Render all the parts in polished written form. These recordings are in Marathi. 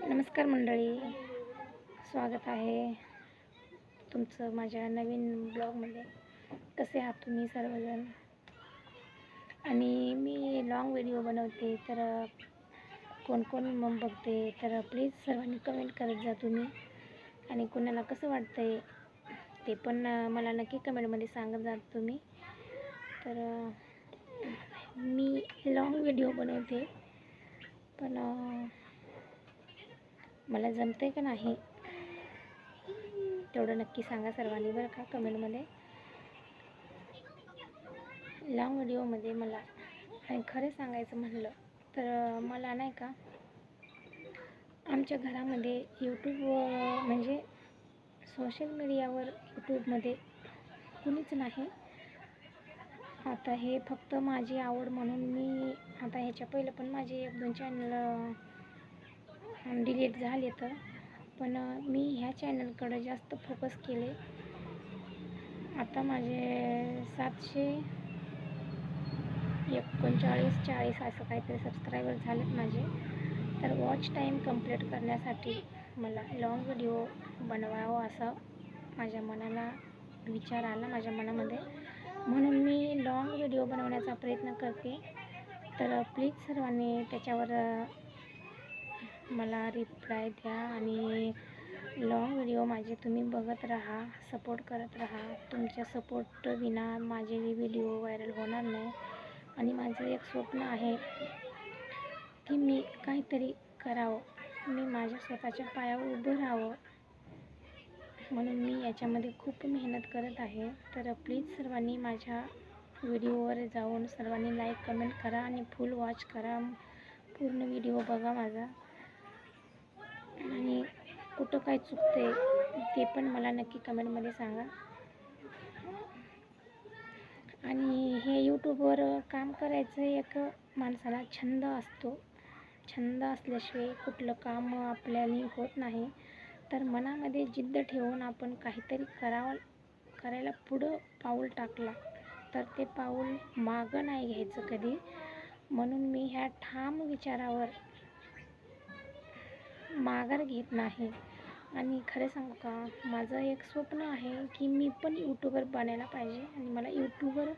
नमस्कार मंडळी, स्वागत आहे तुमचं माझ्या नवीन ब्लॉगमध्ये. कसे आहात तुम्ही सर्वजण? आणि मी लॉंग व्हिडिओ बनवते, तर कोण कोण मग बघते, तर प्लीज सर्वांनी कमेंट करत जा तुम्ही. आणि कोणाला कसं वाटतंय ते पण मला नक्की कमेंटमध्ये सांगत जा तुम्ही. तर मी लॉंग व्हिडिओ बनवते, पण मला जमते का नाही तेवढं नक्की सांगा सर्वांनी बरं का कमेंटमध्ये. लॉंग व्हिडिओमध्ये मला आणि खरं सांगायचं म्हणलं तर मला नाही का, आमच्या घरामध्ये यूट्यूब म्हणजे सोशल मीडियावर यूट्यूबमध्ये कुणीच नाही. आता हे फक्त माझी आवड म्हणून मी आता ह्याच्या पहिलं पण माझे 1-2 चॅनल डिलीट झाले, तर पण मी ह्या चॅनलकडे जास्त फोकस केले. आता माझे 739-40 असं काहीतरी सबस्क्रायबर झालेत माझे. तर वॉच टाईम कंप्लीट करण्यासाठी मला लॉंग व्हिडिओ बनवावं असं माझ्या मनाला विचार आला माझ्या मनामध्ये, म्हणून मी लॉंग व्हिडिओ बनवण्याचा प्रयत्न करते. तर प्लीज सर्वांनी त्याच्यावर मला रिप्लाय द्या आणि लॉंग व्हिडिओ माझे तुम्ही बघत राहा, सपोर्ट करत राहा. तुमच्या सपोर्ट विना माझे व्हिडिओ व्हायरल होणार नाही. आणि माझं एक स्वप्न आहे की मी काहीतरी करावं, मी माझ्या स्वतःच्या पायावर उभं राहावं, म्हणून मी याच्यामध्ये खूप मेहनत करत आहे. तर प्लीज सर्वांनी माझ्या व्हिडिओवर जाऊन सर्वांनी लाईक कमेंट करा आणि फुल वॉच करा, पूर्ण व्हिडिओ बघा माझा. आणि कुठं काय चुकते ते पण मला नक्की कमेंटमध्ये सांगा. आणि हे यूट्यूबवर काम करायचं एक माणसाला छंद असतो. छंद असल्याशिवाय कुठलं काम आपल्याला होत नाही. तर मनामध्ये जिद्द ठेवून आपण काहीतरी करायला पुढं पाऊल टाकला तर ते पाऊल मागं नाही घ्यायचं कधी. म्हणून मी ह्या ठाम विचारावर माघार घेत नाही. आणि खरं सांगू का, माझं एक स्वप्न आहे की मी पण यूट्यूबर बनायला पाहिजे. आणि मला यूट्यूबर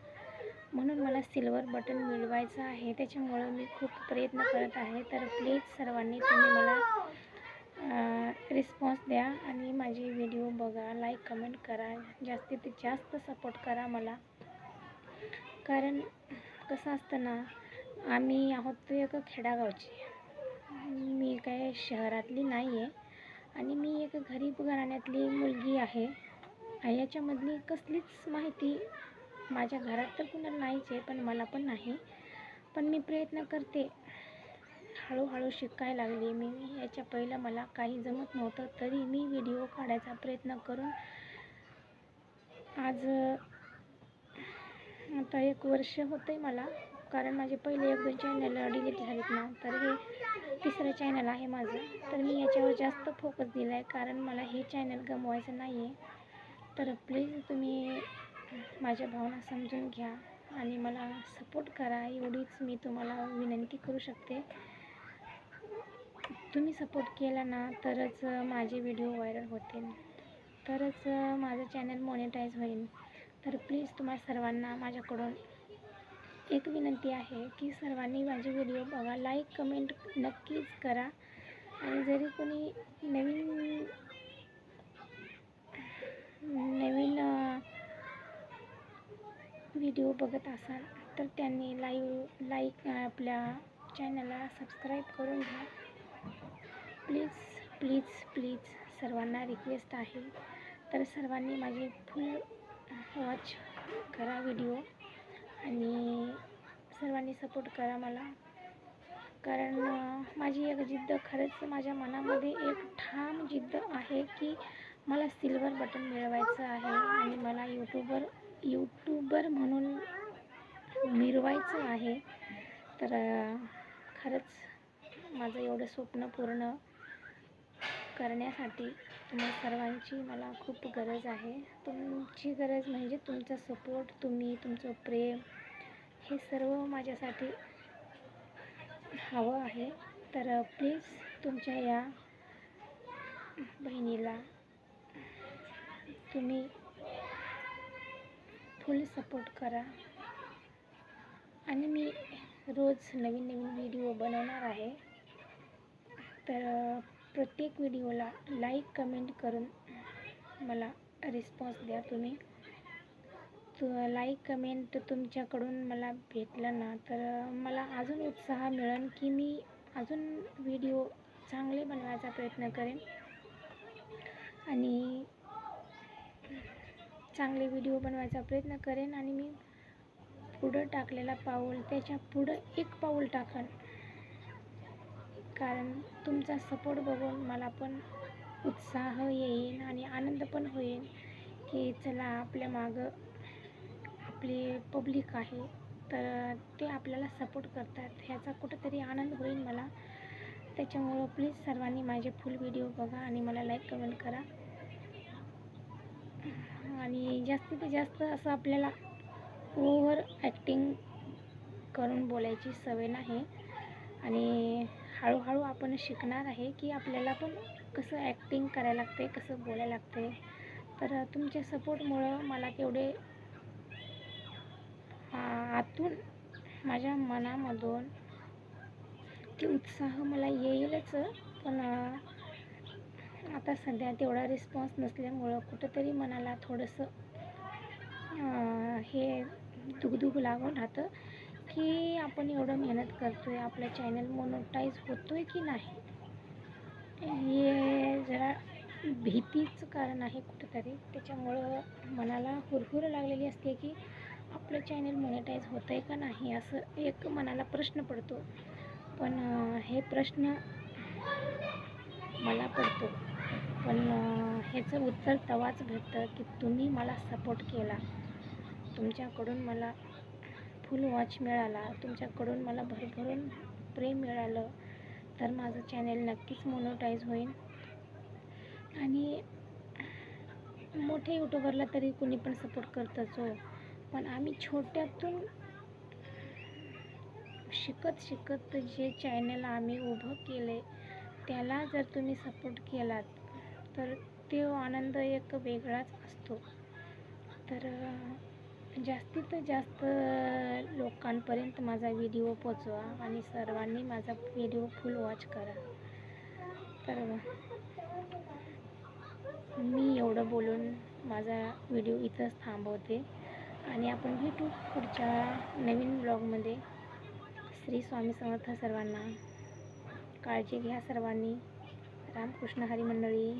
म्हणून मला सिल्वर बटन मिळवायचं आहे, त्याच्यामुळं मी खूप प्रयत्न करत आहे. तर प्लीज सर्वांनी तुम्ही मला रिस्पॉन्स द्या आणि माझे व्हिडिओ बघा, लाईक कमेंट करा, जास्तीत जास्त सपोर्ट करा मला. कारण कसं असतं ना, आम्ही आहोत एक खेडागावची, मी काय शहरातली नाही आहे. आणि मी एक गरीब घराण्यातली मुलगी आहे. याच्यामधली कसलीच माहिती माझ्या घरात तर कुणाला नाहीच आहे, पण मला पण नाही. पण मी प्रयत्न करते, हळूहळू शिकायला लागली मी. याच्या पहिलं मला काही जमत नव्हतं, तरी मी व्हिडिओ काढायचा प्रयत्न करून आज आता 1 वर्ष होतं आहे मला. कारण माझे पहिले 1-2 चॅनल डिलीट झालेत ना, तर हे 3रं चॅनल आहे माझं. तर मी याच्यावर जास्त फोकस दिला आहे, कारण मला हे चॅनल गमवायचं नाही आहे. तर प्लीज तुम्ही माझ्या भावना समजून घ्या आणि मला सपोर्ट करा, एवढीच मी तुम्हाला विनंती करू शकते. तुम्ही सपोर्ट केला ना तरच माझे व्हिडिओ व्हायरल होतील, तरच माझं चॅनल मॉनिटाईज होईल. तर प्लीज तुम्हाला सर्वांना माझ्याकडून एक विनंती आहे की सर्वांनी माझे व्हिडिओ बघा, लाईक कमेंट नक्कीच करा. आणि जरी कोणी नवीन व्हिडिओ बघत असाल तर त्यांनी लाईक आपल्या चॅनलला सबस्क्राईब करून घ्या. प्लीज प्लीज प्लीज सर्वांना रिक्वेस्ट आहे. तर सर्वांनी माझी फुल वॉच करा व्हिडिओ आणि सर्वांनी सपोर्ट करा मला. कारण माझी एक जिद्द, खरंच माझ्या मनामध्ये एक ठाम जिद्द आहे की मला सिल्वर बटन मिळवायचं आहे आणि मला यूट्यूबर म्हणून मिरवायचं आहे. तर खरंच माझं एवढं स्वप्न पूर्ण करण्यासाठी तुम्हा सर्वांची मला खूप गरज आहे. तुमची गरज म्हणजे तुमचा सपोर्ट, तुमचं प्रेम, हे सर्व माझ्यासाठी हवं आहे. तर प्लीज तुमच्या या बहिणीला तुम्ही फुल सपोर्ट करा आणि मी रोज नवीन नवीन व्हिडिओ बनवणार आहे. तर प्रत्येक व्हिडिओला लाईक कमेंट करून मला रिस्पॉन्स द्या. तुम्ही लाईक कमेंट तुमच्याकडून मला भेटलं ना तर मला अजून उत्साह मिळेल की मी अजून व्हिडिओ चांगले बनवायचा प्रयत्न करेन आणि चांगले व्हिडिओ बनवायचा प्रयत्न करेन आणि मी पुढं टाकलेला पाऊल त्याच्या पुढं एक पाऊल टाकेन. कारण तुमचा सपोर्ट बघून मला पण उत्साह येईल आणि आनंद पण होईल की चला आपल्या मागं आपली पब्लिक आहे तर ते आपल्याला सपोर्ट करतात, ह्याचा कुठंतरी आनंद होईल मला. त्याच्यामुळं प्लीज सर्वांनी माझे फुल व्हिडिओ बघा आणि मला लाईक कमेंट करा. आणि जास्तीत जास्त असं आपल्याला ओव्हर ॲक्टिंग करून बोलायची सवय नाही आणि हळूहळू आपण शिकणार आहे की आपल्याला पण कसं ॲक्टिंग करायला लागते, कसं बोलायला लागते. तर तुमच्या सपोर्टमुळं मला तेवढे आतून माझ्या मनामधून ते उत्साह मला येईलच. पण आता सध्या तेवढा रिस्पॉन्स नसल्यामुळं कुठंतरी मनाला थोडंसं हे दुगदुग लागून राहतं की आपण एवढं मेहनत करतो आहे, आपलं चॅनल मोनोटाईज होतो आहे की नाही. हे जरा भीतीचं कारण आहे कुठंतरी. त्याच्यामुळं मनाला हुरहुर लागलेली असते की आपलं चॅनल मोनेटाईज होतं आहे का नाही, असं एक मनाला प्रश्न पडतो. पण हे प्रश्न मला पडतो, पण ह्याचं उत्तर तेव्हाच भेटतं की तुम्ही मला सपोर्ट केला, तुमच्याकडून मला फुल वॉच मिळाला, तुमच्याकडून मला भरभरून प्रेम मिळालं तर माझं चॅनल नक्कीच मोनोटाईज होईल. आणि मोठ्या यूट्यूबरला तरी कोणी पण सपोर्ट करतंच हो, पण आम्ही छोट्यातून शिकत शिकत जे चॅनल आम्ही उभं केले त्याला जर तुम्ही सपोर्ट केलात तर तो आनंद एक वेगळाच असतो. तर जास्तीत जास्त लोकांपर्यंत माझा व्हिडिओ पोचवा आणि सर्वांनी माझा व्हिडिओ फुल वॉच करा. तर मी एवढं बोलून माझा व्हिडिओ इथंच थांबवते आणि आपण भेटू पुढच्या नवीन ब्लॉगमध्ये. श्री स्वामी समर्थ सर्वांना. काळजी घ्या सर्वांनी. रामकृष्ण हरी मंडळी.